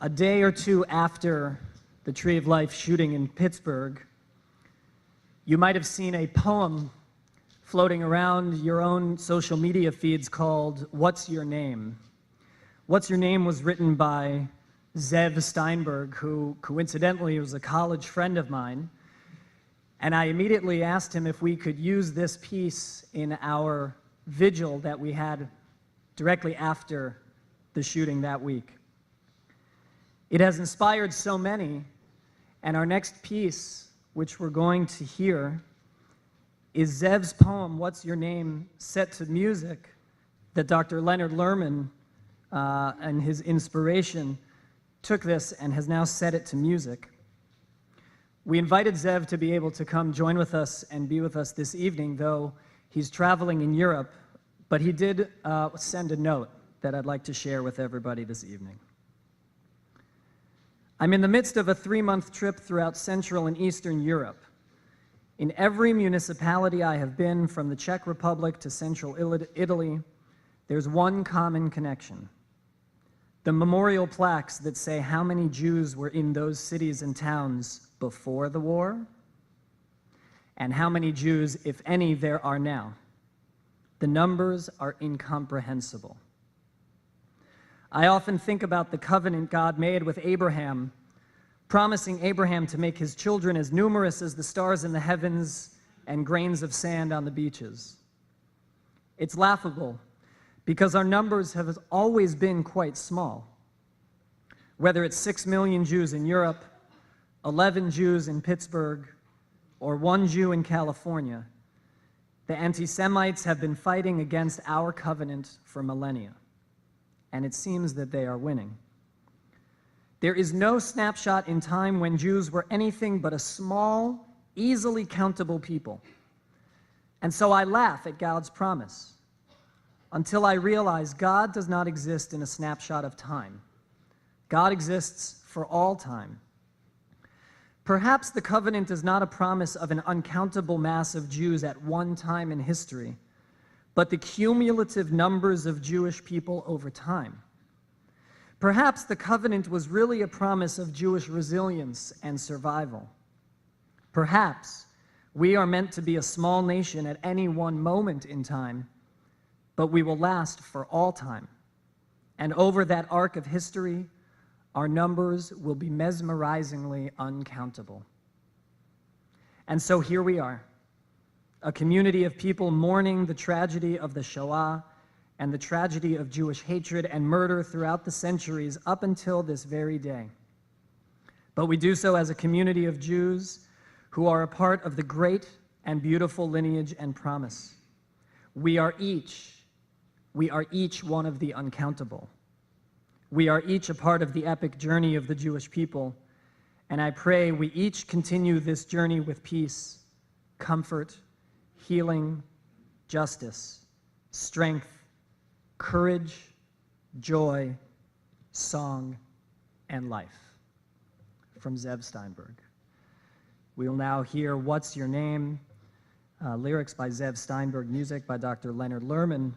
A day or two after the Tree of Life shooting in Pittsburgh, you might have seen a poem floating around your own social media feeds called "What's Your Name?" "What's Your Name" was written by Zev Steinberg, who coincidentally was a college friend of mine, and I immediately asked him if we could use this piece in our vigil that we had directly after the shooting that week. It has inspired so many, and our next piece, which we're going to hear, is Zev's poem, "What's Your Name?" set to music that Dr. Leonard Lehrman and his inspiration took this and has now set it to music. We invited Zev to be able to come join with us and be with us this evening, though he's traveling in Europe, but he did send a note that I'd like to share with everybody this evening. I'm in the midst of a 3-month trip throughout Central and Eastern Europe. In every municipality I have been, from the Czech Republic to Central Italy, there's one common connection: the memorial plaques that say how many Jews were in those cities and towns before the war, and how many Jews, if any, there are now. The numbers are incomprehensible. I often think about the covenant God made with Abraham, promising Abraham to make his children as numerous as the stars in the heavens and grains of sand on the beaches. It's laughable because our numbers have always been quite small. Whether it's 6 million Jews in Europe, 11 Jews in Pittsburgh, or 1 Jew in California, the anti-Semites have been fighting against our covenant for millennia, and it seems that they are winning. There is no snapshot in time when Jews were anything but a small, easily countable people. And so I laugh at God's promise until I realize God does not exist in a snapshot of time. God exists for all time. Perhaps the covenant is not a promise of an uncountable mass of Jews at one time in history, but the cumulative numbers of Jewish people over time. Perhaps the covenant was really a promise of Jewish resilience and survival. Perhaps we are meant to be a small nation at any one moment in time, but we will last for all time. And over that arc of history, our numbers will be mesmerizingly uncountable. And so here we are, a community of people mourning the tragedy of the Shoah and the tragedy of Jewish hatred and murder throughout the centuries up until this very day. But we do so as a community of Jews who are a part of the great and beautiful lineage and promise. We are each one of the uncountable. We are each a part of the epic journey of the Jewish people, and I pray we each continue this journey with peace, comfort, healing, justice, strength, courage, joy, song, and life. From Zev Steinberg. We will now hear "What's Your Name?" Lyrics by Zev Steinberg, music by Dr. Leonard Lehrman.